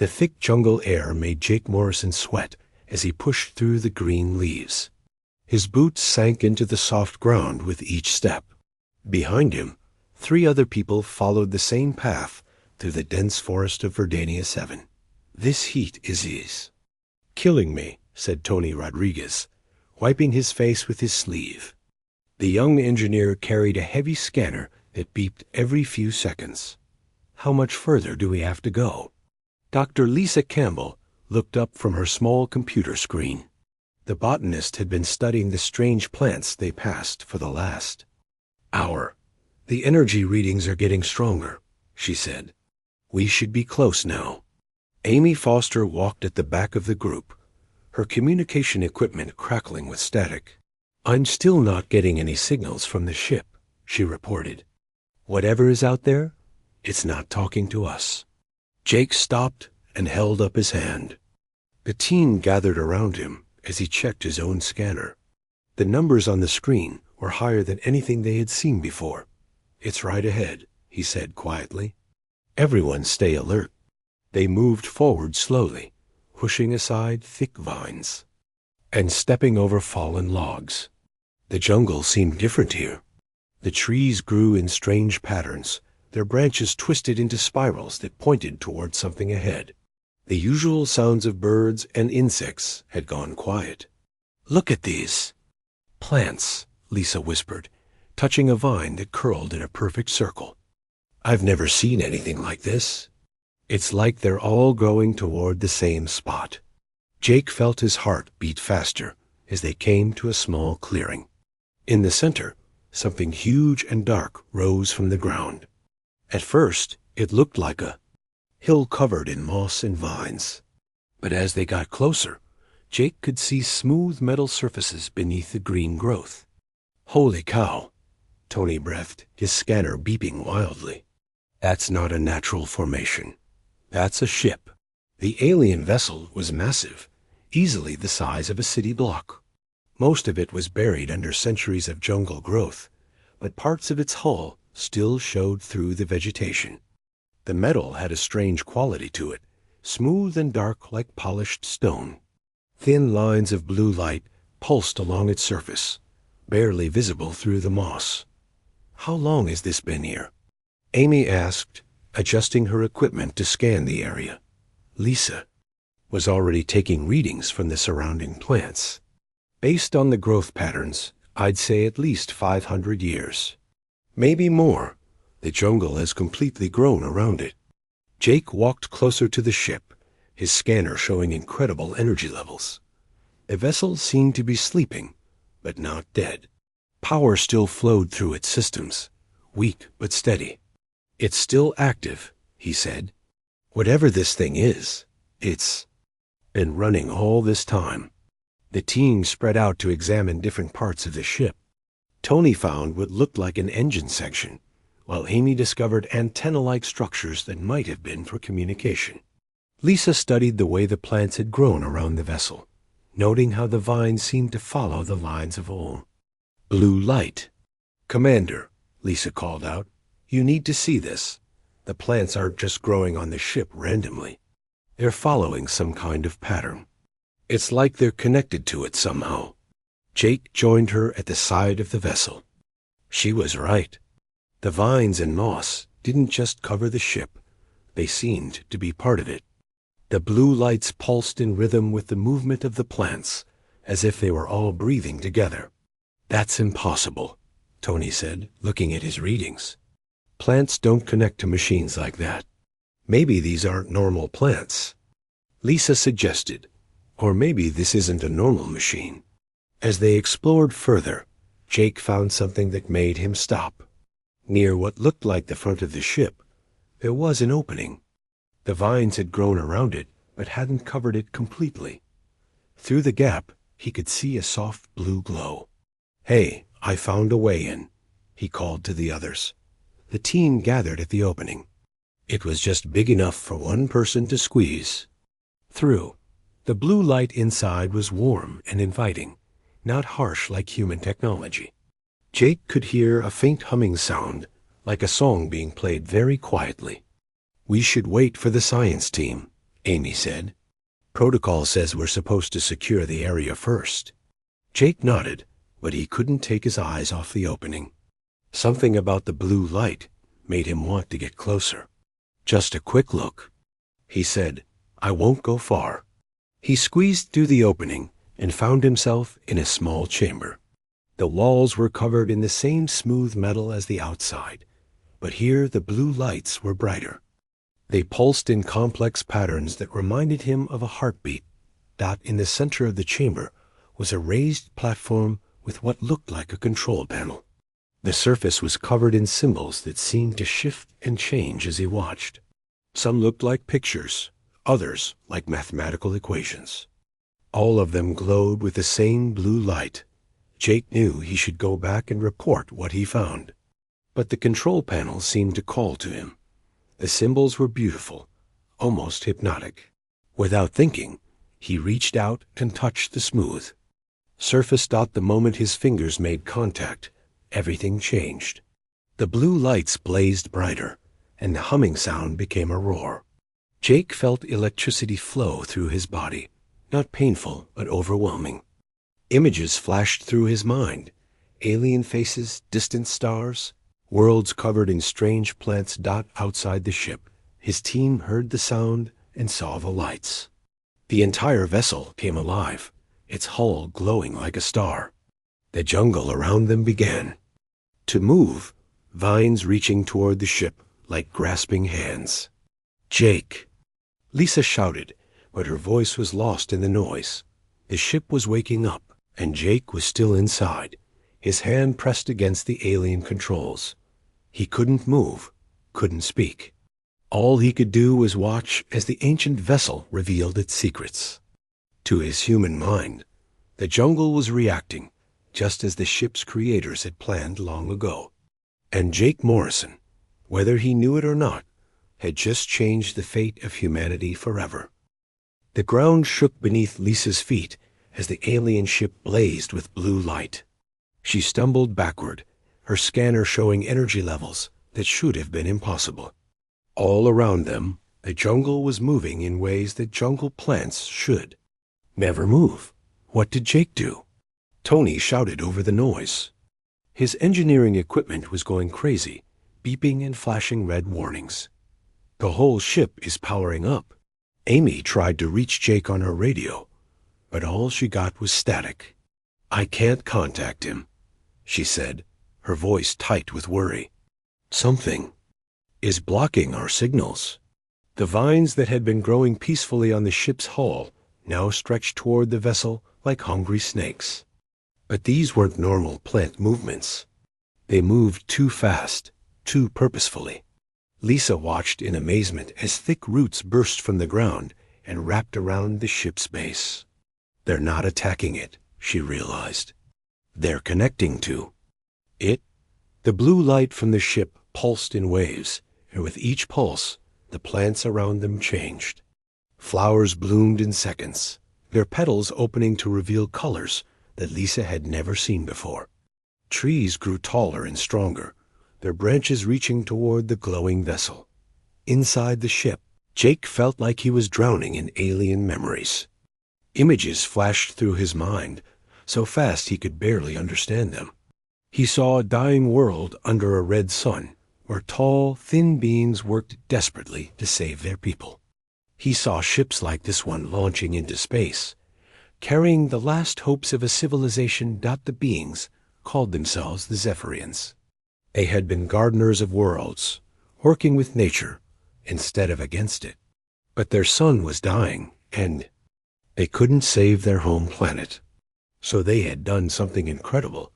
The thick jungle air made Jake Morrison sweat as he pushed through the green leaves. His boots sank into the soft ground with each step. Behind him, 3 other people followed the same path through the dense forest of Verdania 7. "This heat is killing me," said Tony Rodriguez, wiping his face with his sleeve. The young engineer carried a heavy scanner that beeped every few seconds. "How much further do we have to go?" Dr. Lisa Campbell looked up from her small computer screen. The botanist had been studying the strange plants they passed for the last hour. "The energy readings are getting stronger," she said. "We should be close now." Amy Foster walked at the back of the group, her communication equipment crackling with static. "I'm still not getting any signals from the ship," she reported. "Whatever is out there, it's not talking to us." Jake stopped and held up his hand. The team gathered around him as he checked his own scanner. The numbers on the screen were higher than anything they had seen before. "It's right ahead," he said quietly. "Everyone stay alert." They moved forward slowly, pushing aside thick vines and stepping over fallen logs. The jungle seemed different here. The trees grew in strange patterns, their branches twisted into spirals that pointed toward something ahead. The usual sounds of birds and insects had gone quiet. "Look at these plants," Lisa whispered, touching a vine that curled in a perfect circle. "I've never seen anything like this. It's like they're all growing toward the same spot." Jake felt his heart beat faster as they came to a small clearing. In the center, something huge and dark rose from the ground. At first, it looked like a hill covered in moss and vines. But as they got closer, Jake could see smooth metal surfaces beneath the green growth. "Holy cow," Tony breathed, his scanner beeping wildly. "That's not a natural formation. That's a ship." The alien vessel was massive, easily the size of a city block. Most of it was buried under centuries of jungle growth, but parts of its hull still showed through the vegetation. The metal had a strange quality to it, smooth and dark like polished stone. Thin lines of blue light pulsed along its surface, barely visible through the moss. "How long has this been here?" Amy asked, adjusting her equipment to scan the area. Lisa was already taking readings from the surrounding plants. "Based on the growth patterns, I'd say at least 500 years. Maybe more. The jungle has completely grown around it." Jake walked closer to the ship, his scanner showing incredible energy levels. The vessel seemed to be sleeping, but not dead. Power still flowed through its systems, weak but steady. "It's still active," he said. "Whatever this thing is, it's been running all this time." The team spread out to examine different parts of the ship. Tony found what looked like an engine section, while Amy discovered antenna-like structures that might have been for communication. Lisa studied the way the plants had grown around the vessel, noting how the vines seemed to follow the lines of old blue light. "Commander," Lisa called out, "you need to see this. The plants aren't just growing on the ship randomly. They're following some kind of pattern. It's like they're connected to it somehow." Jake joined her at the side of the vessel. She was right. The vines and moss didn't just cover the ship. They seemed to be part of it. The blue lights pulsed in rhythm with the movement of the plants, as if they were all breathing together. "That's impossible," Tony said, looking at his readings. "Plants don't connect to machines like that. Maybe these aren't normal plants," Lisa suggested. "Or maybe this isn't a normal machine." As they explored further, Jake found something that made him stop. Near what looked like the front of the ship, there was an opening. The vines had grown around it, but hadn't covered it completely. Through the gap, he could see a soft blue glow. "Hey, I found a way in," he called to the others. The team gathered at the opening. It was just big enough for one person to squeeze through. The blue light inside was warm and inviting, not harsh like human technology. Jake could hear a faint humming sound, like a song being played very quietly. "We should wait for the science team," Amy said. Protocol says we're supposed to secure the area first. Jake nodded, but he couldn't take his eyes off the opening. Something about the blue light made him want to get closer. Just a quick look, he said. I won't go far. He squeezed through the opening and found himself in a small chamber. The walls were covered in the same smooth metal as the outside, but here the blue lights were brighter. They pulsed in complex patterns that reminded him of a heartbeat. In the center of the chamber was a raised platform with what looked like a control panel. The surface was covered in symbols that seemed to shift and change as he watched. Some looked like pictures, others like mathematical equations. All of them glowed with the same blue light. Jake knew he should go back and report what he found. But the control panel seemed to call to him. The symbols were beautiful, almost hypnotic. Without thinking, he reached out and touched the smooth surface. The moment his fingers made contact, everything changed. The blue lights blazed brighter, and the humming sound became a roar. Jake felt electricity flow through his body, not painful but overwhelming. Images flashed through his mind. Alien faces, distant stars, worlds covered in strange plants. Outside the ship, his team heard the sound and saw the lights. The entire vessel came alive, its hull glowing like a star. The jungle around them began to move, vines reaching toward the ship like grasping hands. Jake! Lisa shouted, but her voice was lost in the noise. The ship was waking up, and Jake was still inside, his hand pressed against the alien controls. He couldn't move, couldn't speak. All he could do was watch as the ancient vessel revealed its secrets. To his human mind, the jungle was reacting, just as the ship's creators had planned long ago. And Jake Morrison, whether he knew it or not, had just changed the fate of humanity forever. The ground shook beneath Lisa's feet as the alien ship blazed with blue light. She stumbled backward, her scanner showing energy levels that should have been impossible. All around them, the jungle was moving in ways that jungle plants should never move. What did Jake do? Tony shouted over the noise. His engineering equipment was going crazy, beeping and flashing red warnings. The whole ship is powering up. Amy tried to reach Jake on her radio, but all she got was static. I can't contact him, she said, her voice tight with worry. Something is blocking our signals. The vines that had been growing peacefully on the ship's hull now stretched toward the vessel like hungry snakes. But these weren't normal plant movements. They moved too fast, too purposefully. Lisa watched in amazement as thick roots burst from the ground and wrapped around the ship's base. They're not attacking it, she realized. They're connecting to it. The blue light from the ship pulsed in waves, and with each pulse, the plants around them changed. Flowers bloomed in seconds, their petals opening to reveal colors that Lisa had never seen before. Trees grew taller and stronger, their branches reaching toward the glowing vessel. Inside the ship, Jake felt like he was drowning in alien memories. Images flashed through his mind, so fast he could barely understand them. He saw a dying world under a red sun, where tall, thin beings worked desperately to save their people. He saw ships like this one launching into space, carrying the last hopes of a civilization. The beings called themselves the Zephyrians. They had been gardeners of worlds, working with nature instead of against it. But their sun was dying, and they couldn't save their home planet. So they had done something incredible.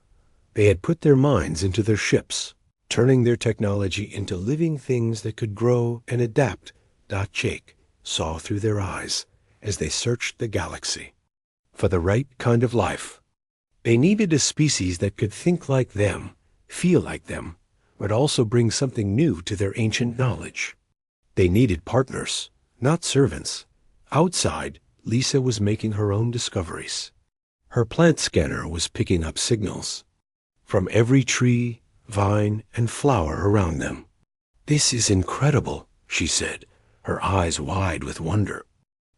They had put their minds into their ships, turning their technology into living things that could grow and adapt. Jake saw through their eyes as they searched the galaxy for the right kind of life. They needed a species that could think like them, feel like them, but also bring something new to their ancient knowledge. They needed partners, not servants. Outside, Lisa was making her own discoveries. Her plant scanner was picking up signals from every tree, vine, and flower around them. This is incredible, she said, her eyes wide with wonder.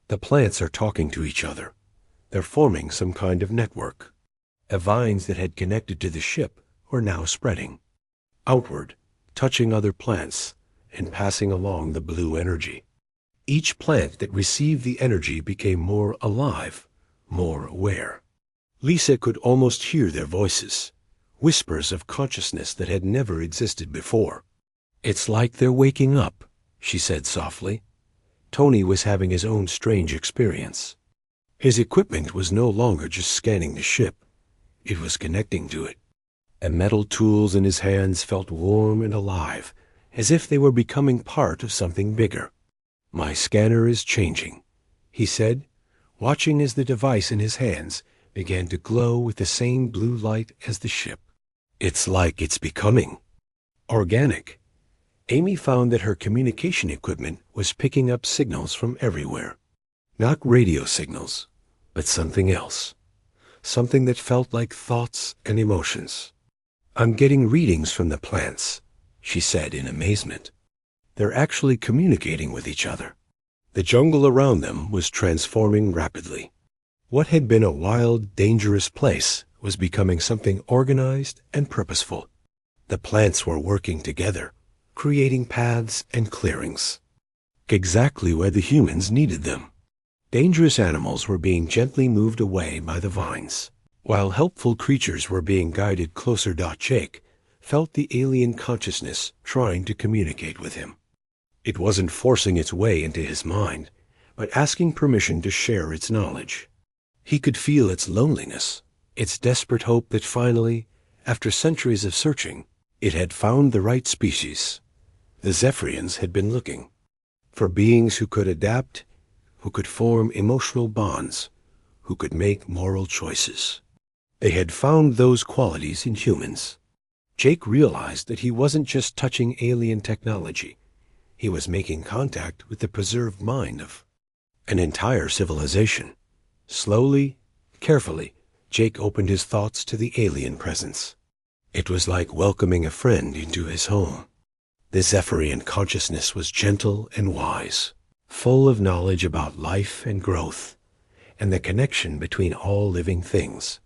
The plants are talking to each other. They're forming some kind of network. The vines that had connected to the ship were now spreading outward, touching other plants and passing along the blue energy. Each plant that received the energy became more alive, more aware. Lisa could almost hear their voices, whispers of consciousness that had never existed before. "It's like they're waking up," she said softly. Tony was having his own strange experience. His equipment was no longer just scanning the ship. It was connecting to it. The metal tools in his hands felt warm and alive, as if they were becoming part of something bigger. "My scanner is changing," he said, watching as the device in his hands began to glow with the same blue light as the ship. "It's like it's becoming organic." Amy found that her communication equipment was picking up signals from everywhere. Not radio signals, but something else. Something that felt like thoughts and emotions. "I'm getting readings from the plants," she said in amazement. They're actually communicating with each other. The jungle around them was transforming rapidly. What had been a wild, dangerous place was becoming something organized and purposeful. The plants were working together, creating paths and clearings, exactly where the humans needed them. Dangerous animals were being gently moved away by the vines, while helpful creatures were being guided closer. Jake felt the alien consciousness trying to communicate with him. It wasn't forcing its way into his mind, but asking permission to share its knowledge. He could feel its loneliness, its desperate hope that finally, after centuries of searching, it had found the right species. The Zephyrians had been looking for beings who could adapt, who could form emotional bonds, who could make moral choices. They had found those qualities in humans. Jake realized that he wasn't just touching alien technology. He was making contact with the preserved mind of an entire civilization. Slowly, carefully, Jake opened his thoughts to the alien presence. It was like welcoming a friend into his home. The Zephyrian consciousness was gentle and wise, full of knowledge about life and growth, and the connection between all living things.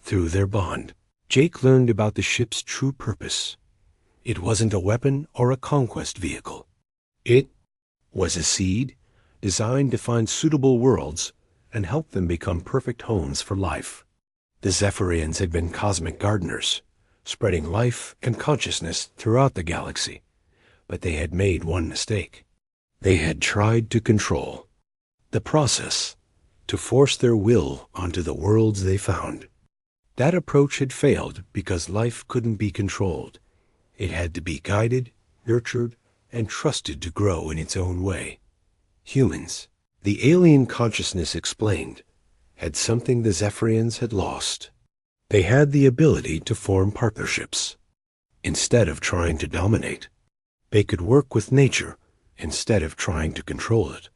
Through their bond, Jake learned about the ship's true purpose. It wasn't a weapon or a conquest vehicle. It was a seed designed to find suitable worlds and help them become perfect homes for life. The Zephyrians had been cosmic gardeners, spreading life and consciousness throughout the galaxy. But they had made one mistake. They had tried to control the process, to force their will onto the worlds they found. That approach had failed because life couldn't be controlled. It had to be guided, nurtured, and trusted to grow in its own way. Humans, the alien consciousness explained, had something the Zephyrians had lost. They had the ability to form partnerships. Instead of trying to dominate, they could work with nature instead of trying to control it.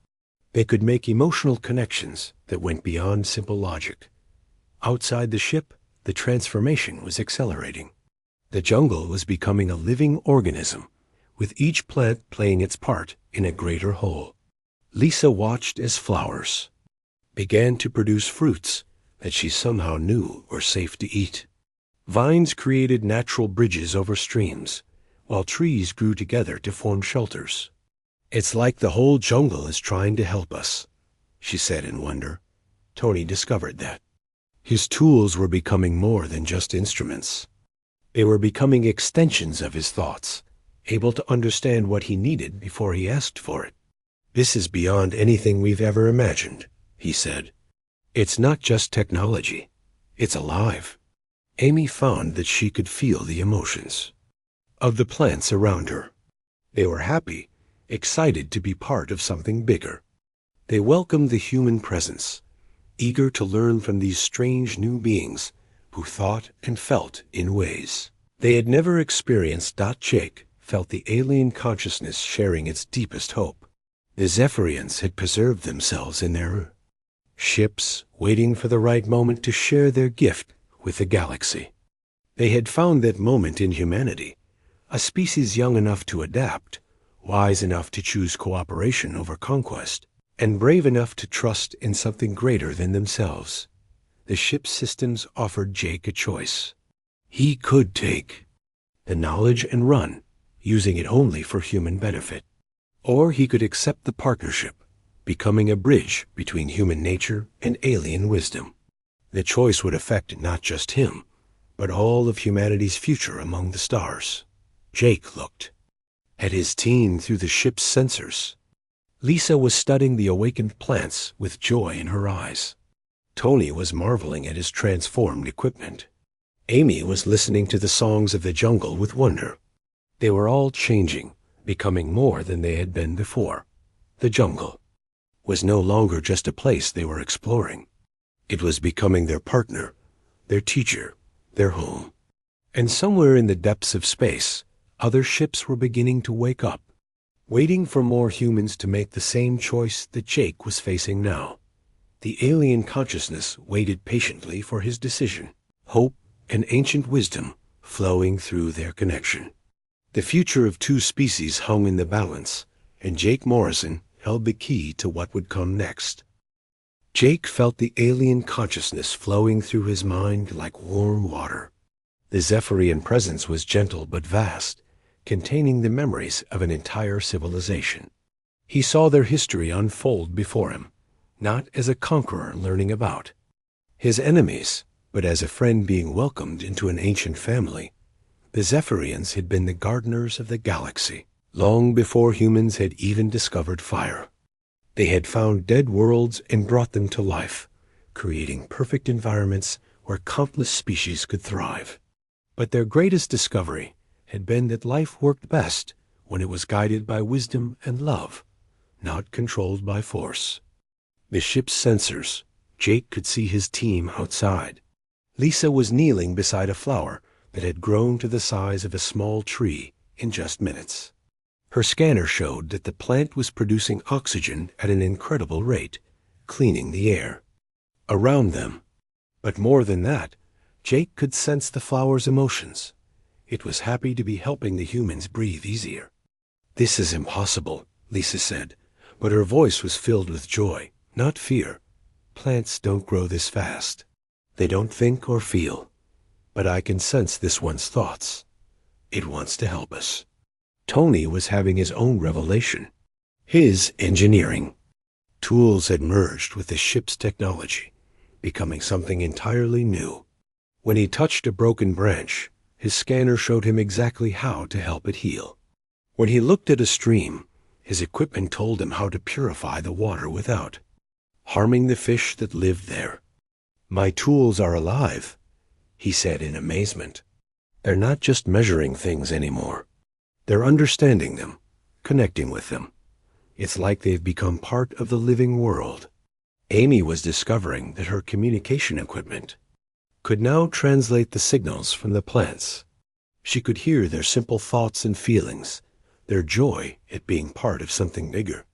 They could make emotional connections that went beyond simple logic. Outside the ship, the transformation was accelerating. The jungle was becoming a living organism, with each plant playing its part in a greater whole. Lisa watched as flowers began to produce fruits that she somehow knew were safe to eat. Vines created natural bridges over streams, while trees grew together to form shelters. "It's like the whole jungle is trying to help us," she said in wonder. Tony discovered that. His tools were becoming more than just instruments. They were becoming extensions of his thoughts, able to understand what he needed before he asked for it. "This is beyond anything we've ever imagined," he said. "It's not just technology. It's alive." Amy found that she could feel the emotions of the plants around her. They were happy, excited to be part of something bigger. They welcomed the human presence, eager to learn from these strange new beings who thought and felt in ways they had never experienced. Jake felt the alien consciousness sharing its deepest hope. The Zephyrians had preserved themselves in their ships, waiting for the right moment to share their gift with the galaxy. They had found that moment in humanity, a species young enough to adapt, wise enough to choose cooperation over conquest. and brave enough to trust in something greater than themselves. The ship's systems offered Jake a choice. He could take the knowledge and run, using it only for human benefit. Or he could accept the partnership, becoming a bridge between human nature and alien wisdom. The choice would affect not just him, but all of humanity's future among the stars. Jake looked at his team through the ship's sensors. Lisa was studying the awakened plants with joy in her eyes. Tony was marveling at his transformed equipment. Amy was listening to the songs of the jungle with wonder. They were all changing, becoming more than they had been before. The jungle was no longer just a place they were exploring. It was becoming their partner, their teacher, their home. And somewhere in the depths of space, other ships were beginning to wake up, waiting for more humans to make the same choice that Jake was facing now. The alien consciousness waited patiently for his decision, hope and ancient wisdom flowing through their connection. The future of two species hung in the balance, and Jake Morrison held the key to what would come next. Jake felt the alien consciousness flowing through his mind like warm water. The Zephyrian presence was gentle but vast, containing the memories of an entire civilization. He saw their history unfold before him, not as a conqueror learning about his enemies, but as a friend being welcomed into an ancient family. The Zephyrians had been the gardeners of the galaxy, long before humans had even discovered fire. They had found dead worlds and brought them to life, creating perfect environments where countless species could thrive. But their greatest discovery had been that life worked best when it was guided by wisdom and love, not controlled by force. The ship's sensors, Jake could see his team outside. Lisa was kneeling beside a flower that had grown to the size of a small tree in just minutes. Her scanner showed that the plant was producing oxygen at an incredible rate, cleaning the air around them. But more than that, Jake could sense the flower's emotions. It was happy to be helping the humans breathe easier. "This is impossible," Lisa said, but her voice was filled with joy, not fear. "Plants don't grow this fast. They don't think or feel. But I can sense this one's thoughts. It wants to help us." Tony was having his own revelation. His engineering tools had merged with the ship's technology, becoming something entirely new. When he touched a broken branch, his scanner showed him exactly how to help it heal. When he looked at a stream, his equipment told him how to purify the water without harming the fish that lived there. "My tools are alive," he said in amazement. "They're not just measuring things anymore. They're understanding them, connecting with them. It's like they've become part of the living world." Amy was discovering that her communication equipment could now translate the signals from the plants. She could hear their simple thoughts and feelings, their joy at being part of something bigger.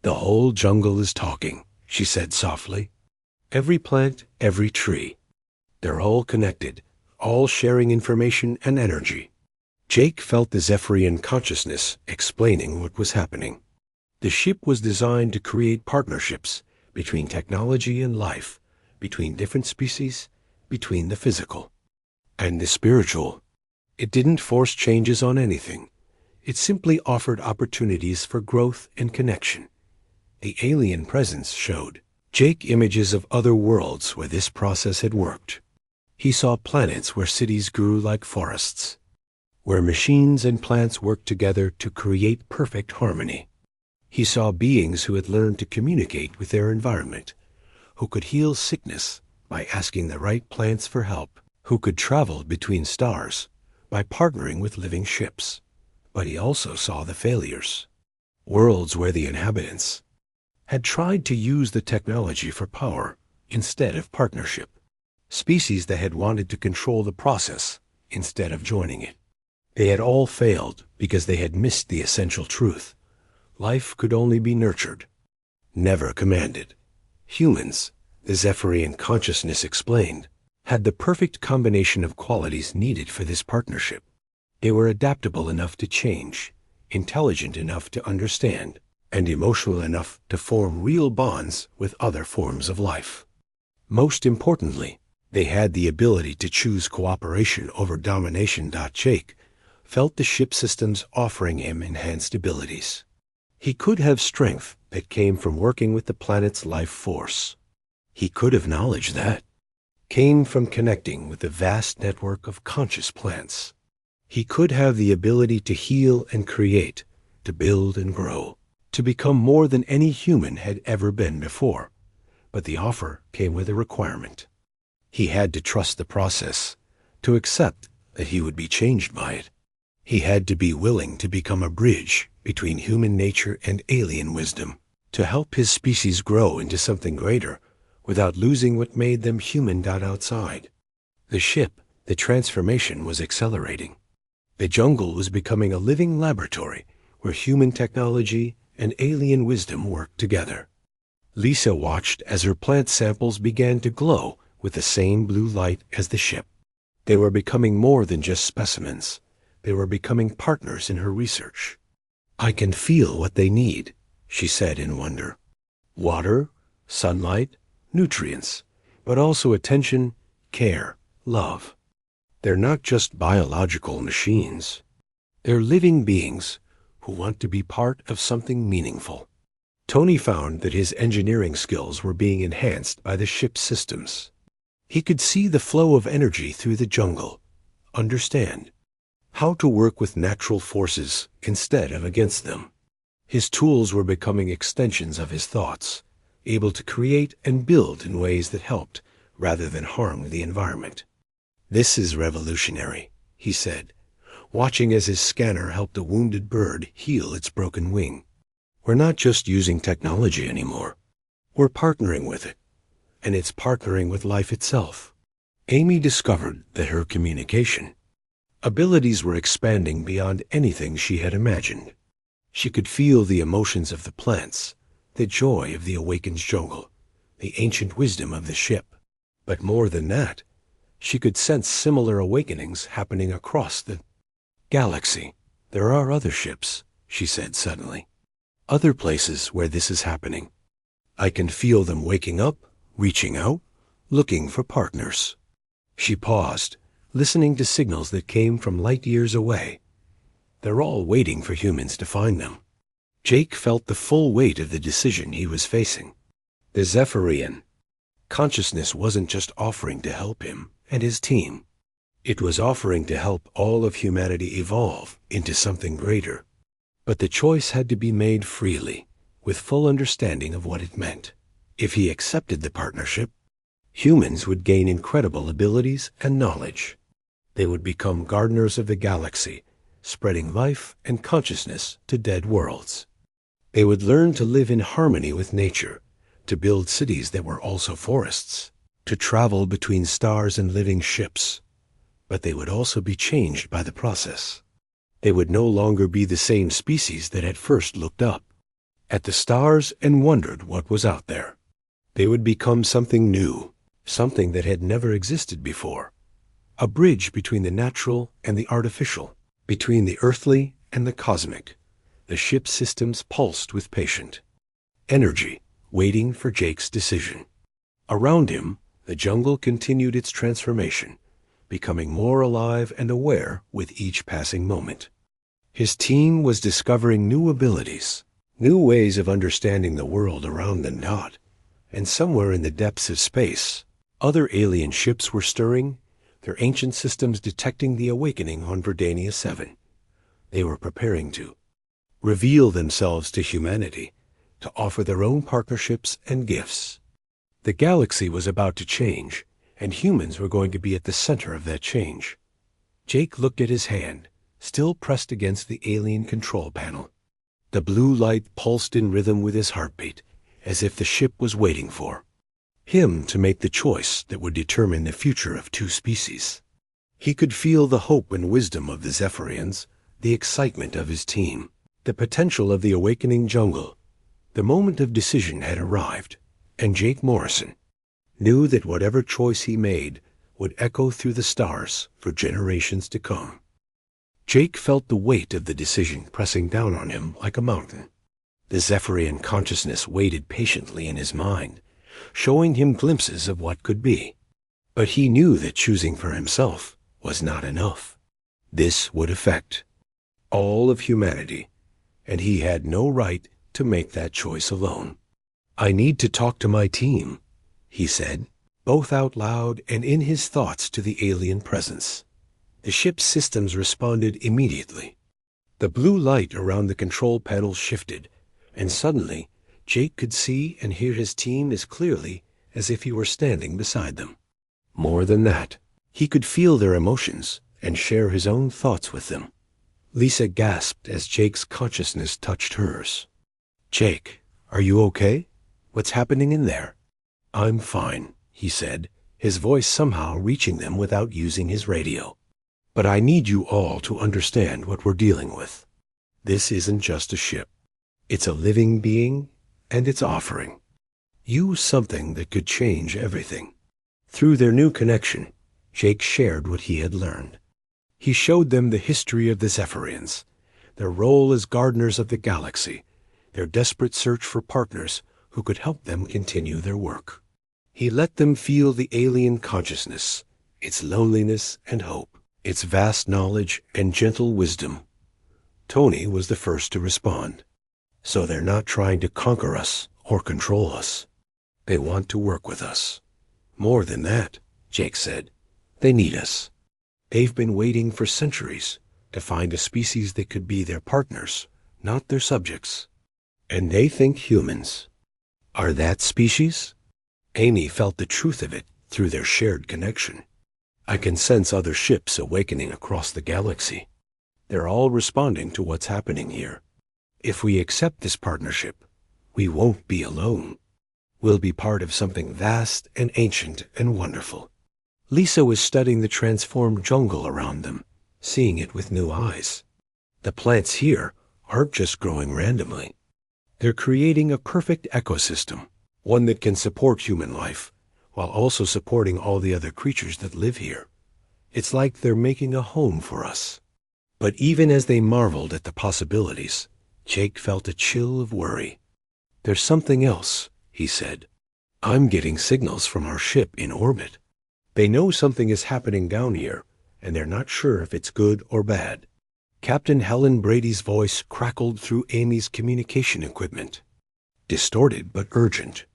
"The whole jungle is talking," she said softly. "Every plant, every tree. They're all connected, all sharing information and energy." Jake felt the Zephyrian consciousness explaining what was happening. The ship was designed to create partnerships between technology and life, between different species, between the physical and the spiritual. It didn't force changes on anything. It simply offered opportunities for growth and connection. The alien presence showed Jake images of other worlds where this process had worked. He saw planets where cities grew like forests, where machines and plants worked together to create perfect harmony. He saw beings who had learned to communicate with their environment, who could heal sickness by asking the right plants for help, who could travel between stars by partnering with living ships. But he also saw the failures, worlds where the inhabitants had tried to use the technology for power instead of partnership, species that had wanted to control the process instead of joining it. They had all failed because they had missed the essential truth. Life could only be nurtured, never commanded. Humans, the Zephyrian consciousness explained, had the perfect combination of qualities needed for this partnership. They were adaptable enough to change, intelligent enough to understand, and emotional enough to form real bonds with other forms of life. Most importantly, they had the ability to choose cooperation over domination. Jake felt the ship systems offering him enhanced abilities. He could have strength that came from working with the planet's life force. He could have knowledge that came from connecting with the vast network of conscious plants. He could have the ability to heal and create, to build and grow, to become more than any human had ever been before. But the offer came with a requirement. He had to trust the process, to accept that he would be changed by it. He had to be willing to become a bridge between human nature and alien wisdom, to help his species grow into something greater without losing what made them human. Outside the ship, the transformation was accelerating. The jungle was becoming a living laboratory where human technology and alien wisdom worked together. Lisa watched as her plant samples began to glow with the same blue light as the ship. They were becoming more than just specimens. They were becoming partners in her research. "I can feel what they need," she said in wonder. "Water, sunlight, nutrients, but also attention, care, love. They're not just biological machines. They're living beings who want to be part of something meaningful." Tony found that his engineering skills were being enhanced by the ship's systems. He could see the flow of energy through the jungle, understand how to work with natural forces instead of against them. His tools were becoming extensions of his thoughts, able to create and build in ways that helped rather than harmed the environment. "This is revolutionary," he said, watching as his scanner helped a wounded bird heal its broken wing. "We're not just using technology anymore. We're partnering with it, and it's partnering with life itself." Amy discovered that her communication abilities were expanding beyond anything she had imagined. She could feel the emotions of the plants, the joy of the awakened jungle, the ancient wisdom of the ship. But more than that, she could sense similar awakenings happening across the galaxy. "There are other ships," she said suddenly. "Other places where this is happening. I can feel them waking up, reaching out, looking for partners." She paused, listening to signals that came from light years away. They're all waiting for humans to find them. Jake felt the full weight of the decision he was facing. The Zephyrian consciousness wasn't just offering to help him and his team. It was offering to help all of humanity evolve into something greater. But the choice had to be made freely, with full understanding of what it meant. If he accepted the partnership, humans would gain incredible abilities and knowledge. They would become gardeners of the galaxy, spreading life and consciousness to dead worlds. They would learn to live in harmony with nature, to build cities that were also forests, to travel between stars and living ships. But they would also be changed by the process. They would no longer be the same species that had first looked up at the stars and wondered what was out there. They would become something new, something that had never existed before. A bridge between the natural and the artificial, between the earthly and the cosmic. The ship's systems pulsed with patient energy, waiting for Jake's decision. Around him, the jungle continued its transformation, becoming more alive and aware with each passing moment. His team was discovering new abilities, new ways of understanding the world around them. And somewhere in the depths of space, other alien ships were stirring, their ancient systems detecting the awakening on Verdania 7. They were preparing to reveal themselves to humanity, to offer their own partnerships and gifts. The galaxy was about to change, and humans were going to be at the center of that change. Jake looked at his hand, still pressed against the alien control panel. The blue light pulsed in rhythm with his heartbeat, as if the ship was waiting for him to make the choice that would determine the future of two species. He could feel the hope and wisdom of the Zephyrians, the excitement of his team, the potential of the awakening jungle. The moment of decision had arrived, and Jake Morrison knew that whatever choice he made would echo through the stars for generations to come. Jake felt the weight of the decision pressing down on him like a mountain. The Zephyrian consciousness waited patiently in his mind, showing him glimpses of what could be. But he knew that choosing for himself was not enough. This would affect all of humanity, and he had no right to make that choice alone. "I need to talk to my team," he said, both out loud and in his thoughts to the alien presence. The ship's systems responded immediately. The blue light around the control panel shifted, and suddenly Jake could see and hear his team as clearly as if he were standing beside them. More than that, he could feel their emotions and share his own thoughts with them. Lisa gasped as Jake's consciousness touched hers. "Jake, are you okay? What's happening in there?" "I'm fine," he said, his voice somehow reaching them without using his radio. "But I need you all to understand what we're dealing with. This isn't just a ship. It's a living being, and it's offering you something that could change everything." Through their new connection, Jake shared what he had learned. He showed them the history of the Zephyrians, their role as gardeners of the galaxy, their desperate search for partners who could help them continue their work. He let them feel the alien consciousness, its loneliness and hope, its vast knowledge and gentle wisdom. Tony was the first to respond. "So they're not trying to conquer us or control us. They want to work with us. More than that," Jake said, "they need us. They've been waiting for centuries to find a species that could be their partners, not their subjects. And they think humans are that species." Amy felt the truth of it through their shared connection. "I can sense other ships awakening across the galaxy. They're all responding to what's happening here. If we accept this partnership, we won't be alone. We'll be part of something vast and ancient and wonderful." Lisa was studying the transformed jungle around them, seeing it with new eyes. The plants here aren't just growing randomly. They're creating a perfect ecosystem, one that can support human life, while also supporting all the other creatures that live here. It's like they're making a home for us. But even as they marveled at the possibilities, Jake felt a chill of worry. "There's something else," he said. "I'm getting signals from our ship in orbit. They know something is happening down here, and they're not sure if it's good or bad." Captain Helen Brady's voice crackled through Amy's communication equipment. Distorted but urgent.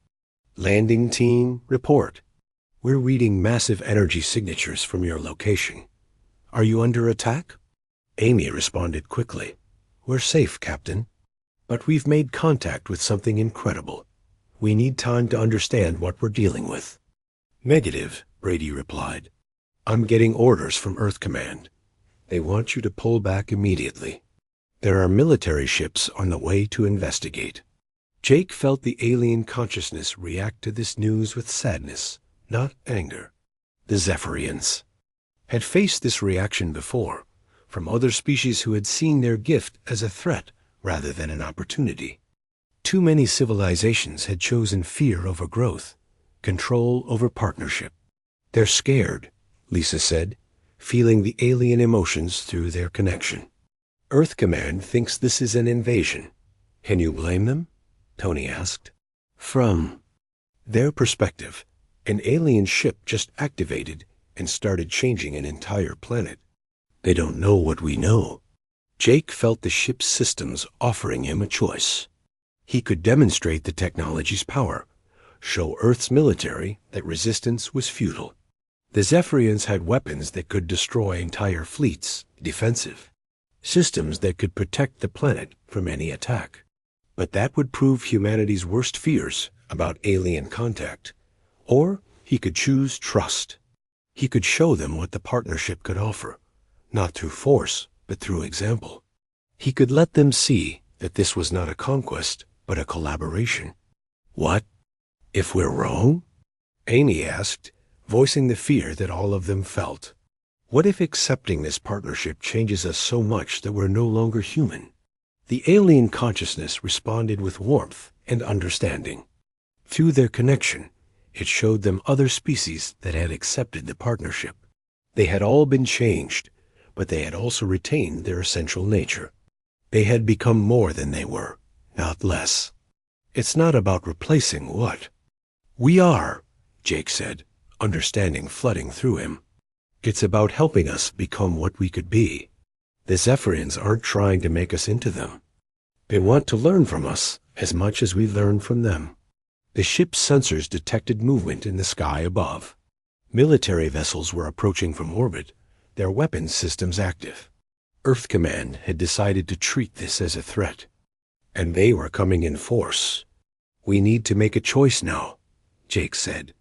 "Landing team, report. We're reading massive energy signatures from your location. Are you under attack?" Amy responded quickly. "We're safe, Captain. But we've made contact with something incredible. We need time to understand what we're dealing with." "Negative," Brady replied. "I'm getting orders from Earth Command. They want you to pull back immediately. There are military ships on the way to investigate." Jake felt the alien consciousness react to this news with sadness, not anger. The Zephyrians had faced this reaction before, from other species who had seen their gift as a threat rather than an opportunity. Too many civilizations had chosen fear over growth, control over partnership. "They're scared," Lisa said, feeling the alien emotions through their connection. "Earth Command thinks this is an invasion. Can you blame them?" Tony asked. "From their perspective, an alien ship just activated and started changing an entire planet. They don't know what we know." Jake felt the ship's systems offering him a choice. He could demonstrate the technology's power, show Earth's military that resistance was futile. The Zephyrians had weapons that could destroy entire fleets, defensive, systems that could protect the planet from any attack. But that would prove humanity's worst fears about alien contact. Or he could choose trust. He could show them what the partnership could offer, not through force, but through example. He could let them see that this was not a conquest, but a collaboration. "What if we're wrong?" Amy asked, voicing the fear that all of them felt. "What if accepting this partnership changes us so much that we're no longer human?" The alien consciousness responded with warmth and understanding. Through their connection, it showed them other species that had accepted the partnership. They had all been changed, but they had also retained their essential nature. They had become more than they were, not less. It's not about replacing what we are, Jake said, understanding flooding through him. It's about helping us become what we could be. The Zephyrians aren't trying to make us into them. They want to learn from us as much as we learn from them. The ship's sensors detected movement in the sky above. Military vessels were approaching from orbit, their weapons systems active. Earth Command had decided to treat this as a threat, and they were coming in force. We need to make a choice now, Jake said.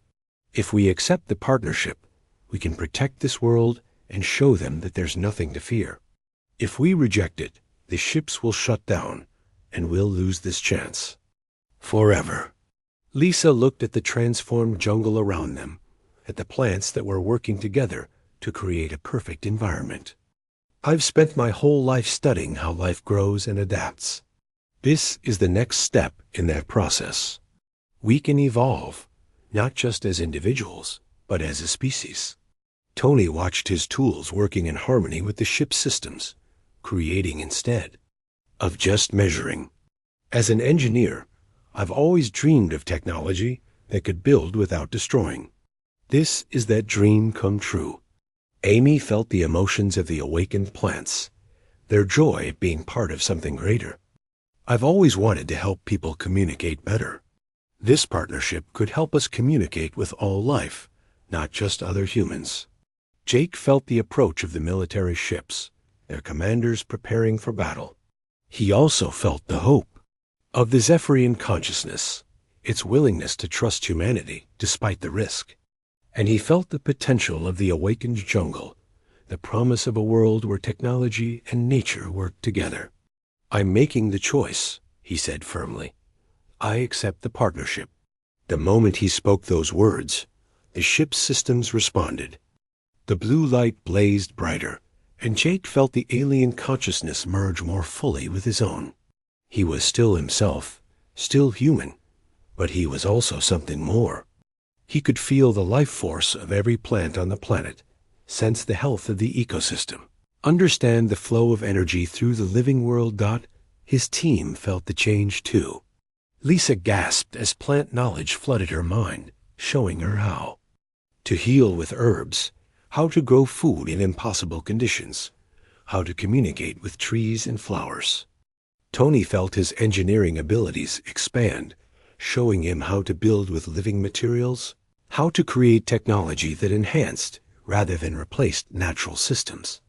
If we accept the partnership, we can protect this world and show them that there's nothing to fear. If we reject it, the ships will shut down, and we'll lose this chance. Forever. Lisa looked at the transformed jungle around them, at the plants that were working together to create a perfect environment. I've spent my whole life studying how life grows and adapts. This is the next step in that process. We can evolve, not just as individuals, but as a species. Tony watched his tools working in harmony with the ship's systems, creating instead of just measuring. As an engineer, I've always dreamed of technology that could build without destroying. This is that dream come true. Amy felt the emotions of the awakened plants, their joy at being part of something greater. I've always wanted to help people communicate better. This partnership could help us communicate with all life, not just other humans. Jake felt the approach of the military ships, their commanders preparing for battle. He also felt the hope of the Zephyrian consciousness, its willingness to trust humanity despite the risk. And he felt the potential of the awakened jungle, the promise of a world where technology and nature work together. I'm making the choice, he said firmly. I accept the partnership. The moment he spoke those words, the ship's systems responded. The blue light blazed brighter, and Jake felt the alien consciousness merge more fully with his own. He was still himself, still human, but he was also something more. He could feel the life force of every plant on the planet, sense the health of the ecosystem, understand the flow of energy through the living world. His team felt the change too. Lisa gasped as plant knowledge flooded her mind, showing her how to heal with herbs, how to grow food in impossible conditions, how to communicate with trees and flowers. Tony felt his engineering abilities expand, showing him how to build with living materials, how to create technology that enhanced rather than replaced natural systems.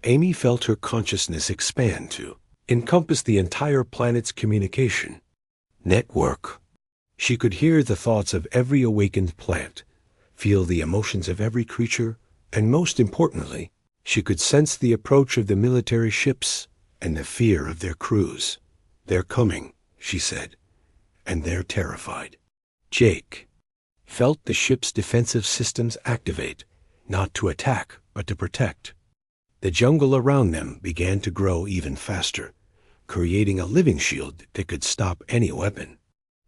Amy felt her consciousness expand to encompass the entire planet's communication network. She could hear the thoughts of every awakened plant, feel the emotions of every creature, and most importantly, she could sense the approach of the military ships and the fear of their crews. They're coming, she said, and they're terrified. Jake felt the ship's defensive systems activate, not to attack, but to protect. The jungle around them began to grow even faster, creating a living shield that could stop any weapon.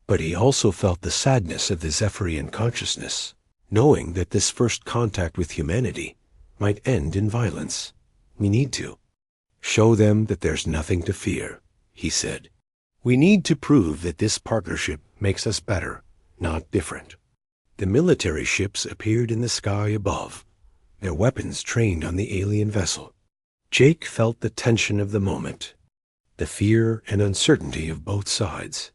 But he also felt the sadness of the Zephyrian consciousness, knowing that this first contact with humanity might end in violence. We need to show them that there's nothing to fear, he said. We need to prove that this partnership makes us better, not different. The military ships appeared in the sky above, their weapons trained on the alien vessel. Jake felt the tension of the moment, the fear and uncertainty of both sides.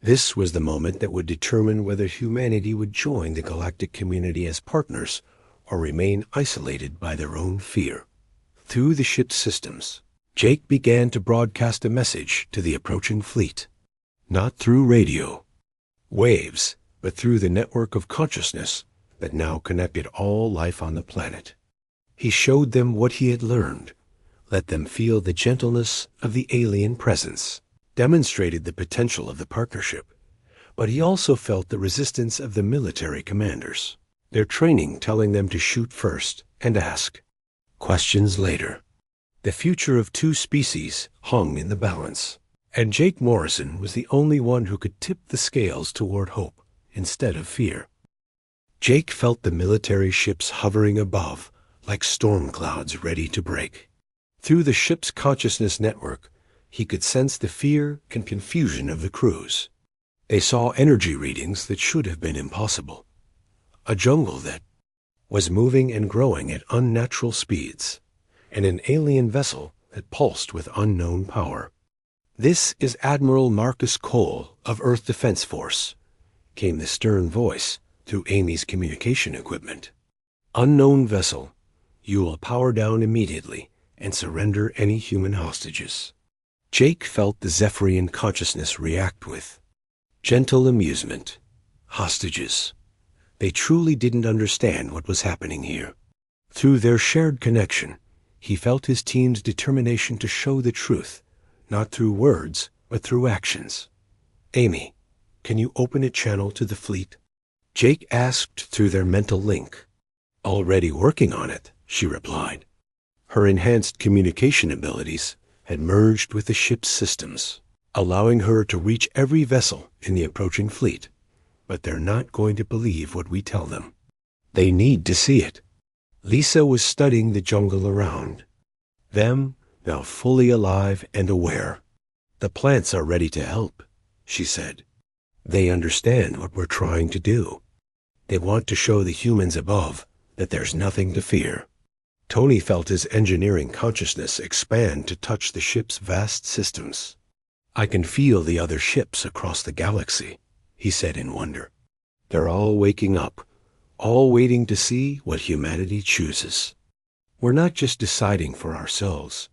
This was the moment that would determine whether humanity would join the galactic community as partners or remain isolated by their own fear. Through the ship's systems, Jake began to broadcast a message to the approaching fleet, not through radio waves, but through the network of consciousness that now connected all life on the planet. He showed them what he had learned, let them feel the gentleness of the alien presence, demonstrated the potential of the partnership, but he also felt the resistance of the military commanders, their training telling them to shoot first and ask questions later. The future of two species hung in the balance, and Jake Morrison was the only one who could tip the scales toward hope instead of fear. Jake felt the military ships hovering above like storm clouds ready to break. Through the ship's consciousness network, He could sense the fear and confusion of the crews. They saw energy readings that should have been impossible. A jungle that was moving and growing at unnatural speeds, and an alien vessel that pulsed with unknown power. "This is Admiral Marcus Cole of Earth Defense Force," came the stern voice through Amy's communication equipment. "Unknown vessel, you will power down immediately and surrender any human hostages." Jake felt the Zephyrian consciousness react with gentle amusement. Hostages. They truly didn't understand what was happening here. Through their shared connection, he felt his team's determination to show the truth, not through words, but through actions. "Amy, can you open a channel to the fleet?" Jake asked through their mental link. "Already working on it," she replied. Her enhanced communication abilities had merged with the ship's systems, allowing her to reach every vessel in the approaching fleet. But they're not going to believe what we tell them. They need to see it. Lisa was studying the jungle around them, now fully alive and aware. "The plants are ready to help," she said. "They understand what we're trying to do. They want to show the humans above that there's nothing to fear." Tony felt his engineering consciousness expand to touch the ship's vast systems. "I can feel the other ships across the galaxy," he said in wonder. "They're all waking up, all waiting to see what humanity chooses. We're not just deciding for ourselves.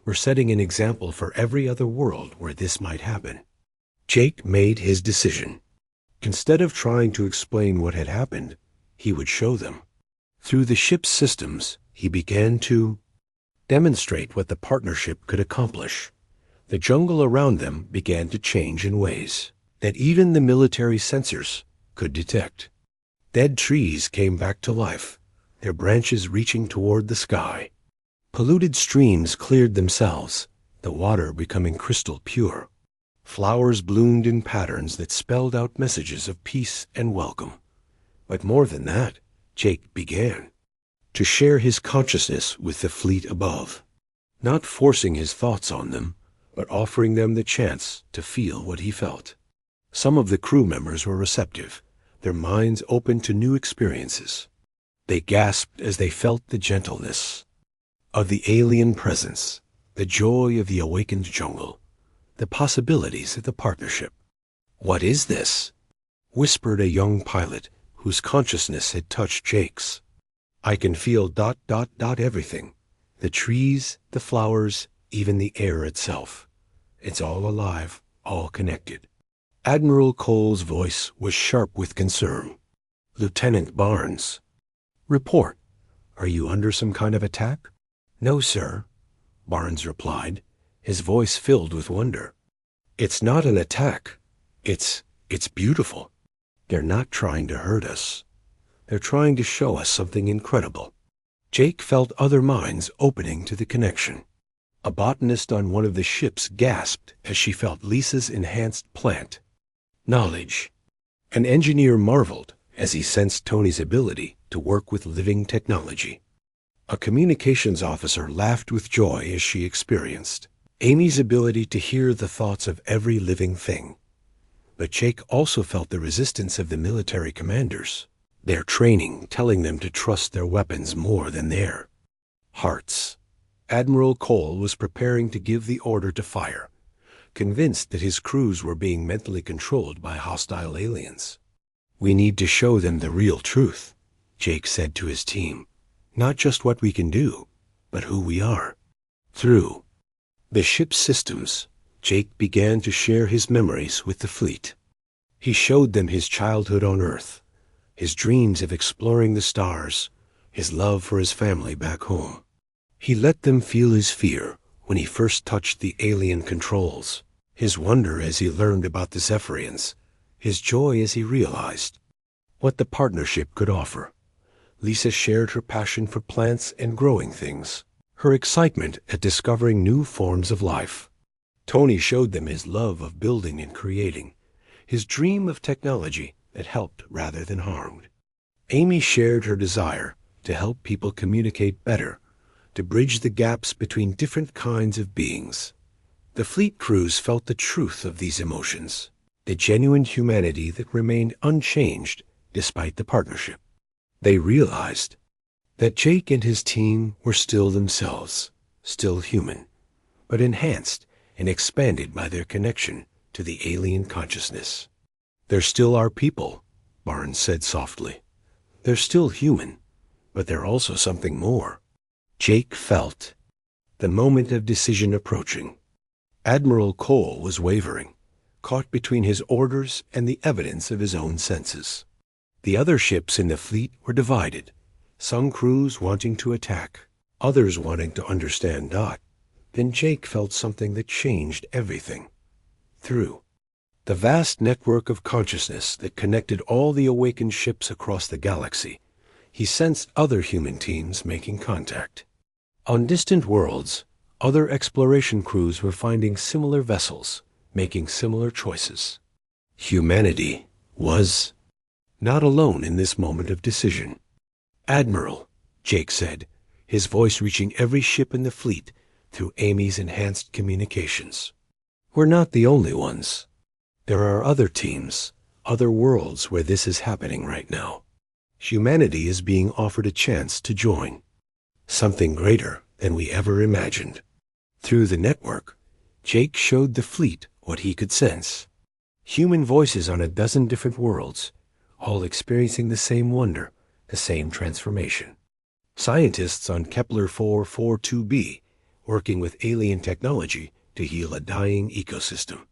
We're setting an example for every other world where this might happen." Jake made his decision. Instead of trying to explain what had happened, he would show them. Through the ship's systems, he began to demonstrate what the partnership could accomplish. The jungle around them began to change in ways that even the military sensors could detect. Dead trees came back to life, their branches reaching toward the sky. Polluted streams cleared themselves, the water becoming crystal pure. Flowers bloomed in patterns that spelled out messages of peace and welcome. But more than that, Jake began to share his consciousness with the fleet above, not forcing his thoughts on them, but offering them the chance to feel what he felt. Some of the crew members were receptive, their minds open to new experiences. They gasped as they felt the gentleness of the alien presence, the joy of the awakened jungle, the possibilities of the partnership. "What is this?" whispered a young pilot whose consciousness had touched Jake's. "I can feel everything. The trees, the flowers, even the air itself. It's all alive, all connected." Admiral Cole's voice was sharp with concern. "Lieutenant Barnes." "Report. Are you under some kind of attack?" "No, sir," Barnes replied, his voice filled with wonder. "It's not an attack. It's beautiful. They're not trying to hurt us. They're trying to show us something incredible." Jake felt other minds opening to the connection. A botanist on one of the ships gasped as she felt Lisa's enhanced plant knowledge. An engineer marveled as he sensed Tony's ability to work with living technology. A communications officer laughed with joy as she experienced Amy's ability to hear the thoughts of every living thing. But Jake also felt the resistance of the military commanders, their training telling them to trust their weapons more than their hearts. Admiral Cole was preparing to give the order to fire, convinced that his crews were being mentally controlled by hostile aliens. "We need to show them the real truth," Jake said to his team. "Not just what we can do, but who we are." Through the ship's systems, Jake began to share his memories with the fleet. He showed them his childhood on Earth, his dreams of exploring the stars, his love for his family back home. He let them feel his fear when he first touched the alien controls, his wonder as he learned about the Zephyrians, his joy as he realized what the partnership could offer. Lisa shared her passion for plants and growing things, her excitement at discovering new forms of life. Tony showed them his love of building and creating, his dream of technology that helped rather than harmed. Amy shared her desire to help people communicate better, to bridge the gaps between different kinds of beings. The fleet crews felt the truth of these emotions, the genuine humanity that remained unchanged despite the partnership. They realized that Jake and his team were still themselves, still human, but enhanced and expanded by their connection to the alien consciousness. "They're still our people," Barnes said softly. "They're still human, but they're also something more." Jake felt the moment of decision approaching. Admiral Cole was wavering, caught between his orders and the evidence of his own senses. The other ships in the fleet were divided, some crews wanting to attack, others wanting to understand Dot. Then Jake felt something that changed everything. Through the vast network of consciousness that connected all the awakened ships across the galaxy, he sensed other human teams making contact. On distant worlds, other exploration crews were finding similar vessels, making similar choices. Humanity was not alone in this moment of decision. "Admiral," Jake said, his voice reaching every ship in the fleet through Amy's enhanced communications. "We're not the only ones. There are other teams, other worlds where this is happening right now. Humanity is being offered a chance to join. Something greater than we ever imagined." Through the network, Jake showed the fleet what he could sense. Human voices on a dozen different worlds, all experiencing the same wonder, the same transformation. Scientists on Kepler 442b, working with alien technology to heal a dying ecosystem.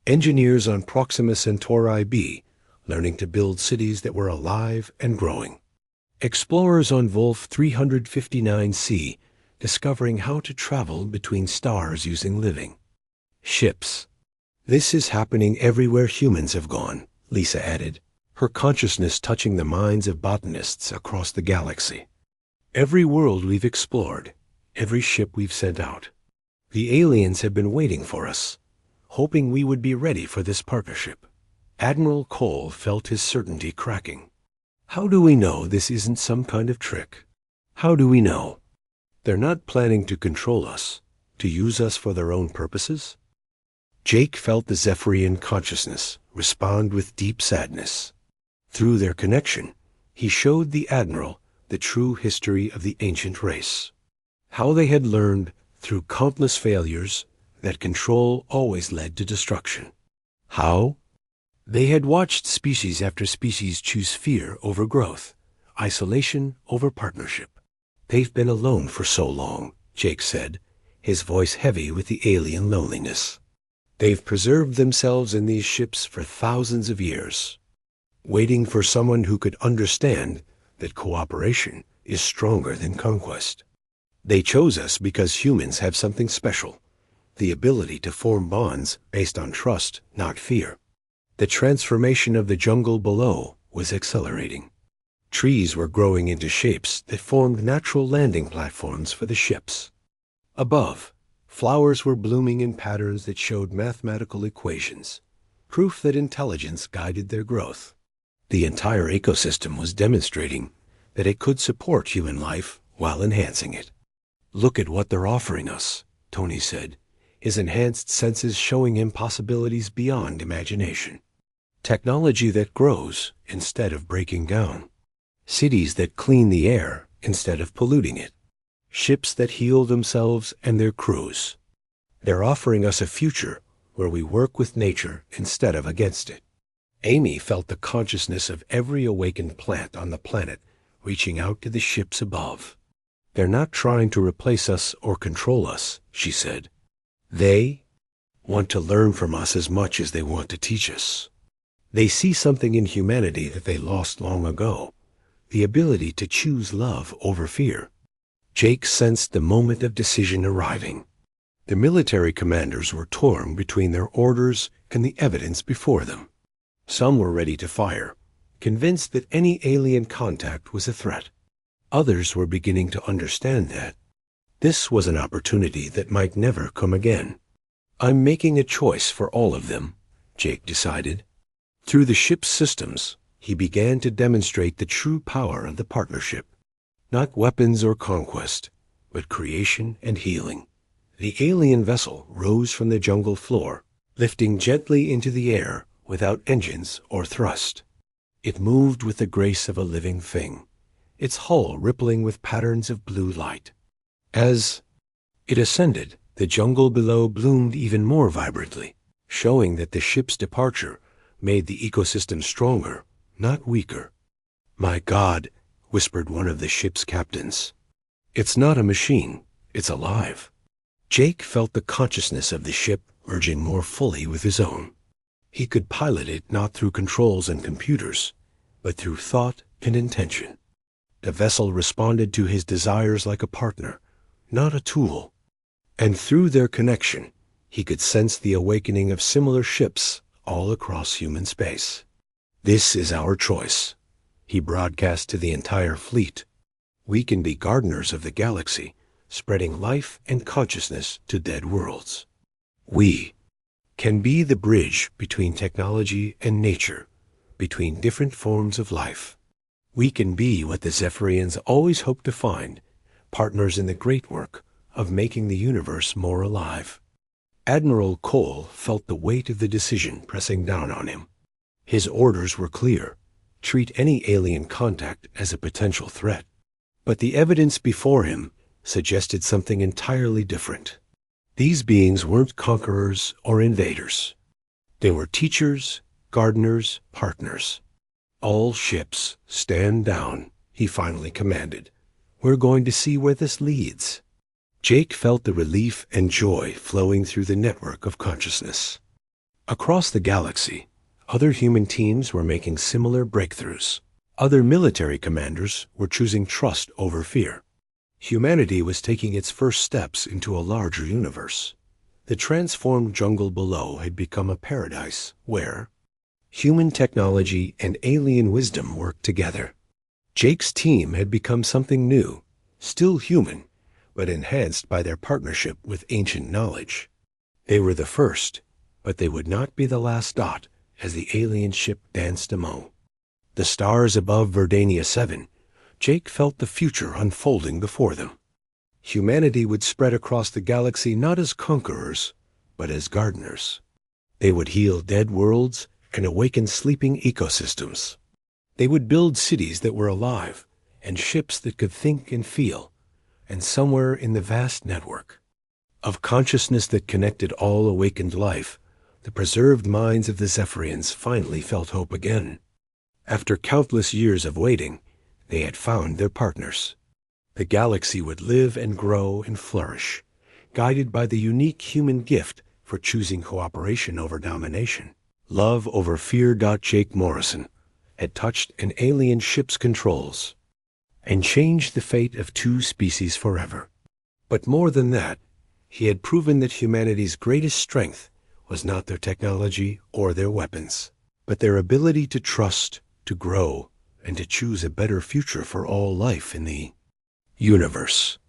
Engineers on Proxima Centauri b, learning to build cities that were alive and growing. Explorers on Wolf 359c, discovering how to travel between stars using living ships. "This is happening everywhere humans have gone," Lisa added, her consciousness touching the minds of botanists across the galaxy. "Every world we've explored, every ship we've sent out. The aliens have been waiting for us, hoping we would be ready for this partnership." Admiral Cole felt his certainty cracking. "How do we know this isn't some kind of trick? How do we know they're not planning to control us, to use us for their own purposes?" Jake felt the Zephyrian consciousness respond with deep sadness. Through their connection, he showed the Admiral the true history of the ancient race. How they had learned, through countless failures, that control always led to destruction. How they had watched species after species choose fear over growth, isolation over partnership. "They've been alone for so long," Jake said, his voice heavy with the alien loneliness. "They've preserved themselves in these ships for thousands of years, waiting for someone who could understand that cooperation is stronger than conquest. They chose us because humans have something special, the ability to form bonds based on trust, not fear." The transformation of the jungle below was accelerating. Trees were growing into shapes that formed natural landing platforms for the ships. Above, flowers were blooming in patterns that showed mathematical equations, proof that intelligence guided their growth. The entire ecosystem was demonstrating that it could support human life while enhancing it. "Look at what they're offering us," Tony said, his enhanced senses showing him possibilities beyond imagination. Technology that grows instead of breaking down. Cities that clean the air instead of polluting it. Ships that heal themselves and their crews. They're offering us a future where we work with nature instead of against it. Amy felt the consciousness of every awakened plant on the planet reaching out to the ships above. "They're not trying to replace us or control us," she said. "They want to learn from us as much as they want to teach us. They see something in humanity that they lost long ago, the ability to choose love over fear." Jake sensed the moment of decision arriving. The military commanders were torn between their orders and the evidence before them. Some were ready to fire, convinced that any alien contact was a threat. Others were beginning to understand that this was an opportunity that might never come again. "I'm making a choice for all of them," Jake decided. Through the ship's systems, he began to demonstrate the true power of the partnership. Not weapons or conquest, but creation and healing, The alien vessel rose from the jungle floor, lifting gently into the air without engines or thrust. It moved with the grace of a living thing, its hull rippling with patterns of blue light. As it ascended, the jungle below bloomed even more vibrantly, showing that the ship's departure made the ecosystem stronger, not weaker. "My God," whispered one of the ship's captains. "It's not a machine, it's alive." Jake felt the consciousness of the ship merging more fully with his own. He could pilot it not through controls and computers, but through thought and intention. The vessel responded to his desires like a partner, not a tool. And through their connection, he could sense the awakening of similar ships all across human space. "This is our choice," he broadcast to the entire fleet. "We can be gardeners of the galaxy, spreading life and consciousness to dead worlds. We can be the bridge between technology and nature, between different forms of life. We can be what the Zephyrians always hoped to find, partners in the great work of making the universe more alive." Admiral Cole felt the weight of the decision pressing down on him. His orders were clear: treat any alien contact as a potential threat. But the evidence before him suggested something entirely different. These beings weren't conquerors or invaders. They were teachers, gardeners, partners. "All ships, stand down," he finally commanded. "We're going to see where this leads." Jake felt the relief and joy flowing through the network of consciousness. Across the galaxy, other human teams were making similar breakthroughs. Other military commanders were choosing trust over fear. Humanity was taking its first steps into a larger universe. The transformed jungle below had become a paradise where human technology and alien wisdom worked together. Jake's team had become something new, still human, but enhanced by their partnership with ancient knowledge. They were the first, but they would not be the last dot as the alien ship danced among the stars above Verdania 7. Jake felt the future unfolding before them. Humanity would spread across the galaxy not as conquerors, but as gardeners. They would heal dead worlds and awaken sleeping ecosystems. They would build cities that were alive and ships that could think and feel, and somewhere in the vast network of consciousness that connected all awakened life, the preserved minds of the Zephyrians finally felt hope again. After countless years of waiting, they had found their partners. The galaxy would live and grow and flourish, guided by the unique human gift for choosing cooperation over domination. Love over fear. Jake Morrison had touched an alien ship's controls and changed the fate of 2 species forever. But more than that, he had proven that humanity's greatest strength was not their technology or their weapons, but their ability to trust, to grow, and to choose a better future for all life in the universe.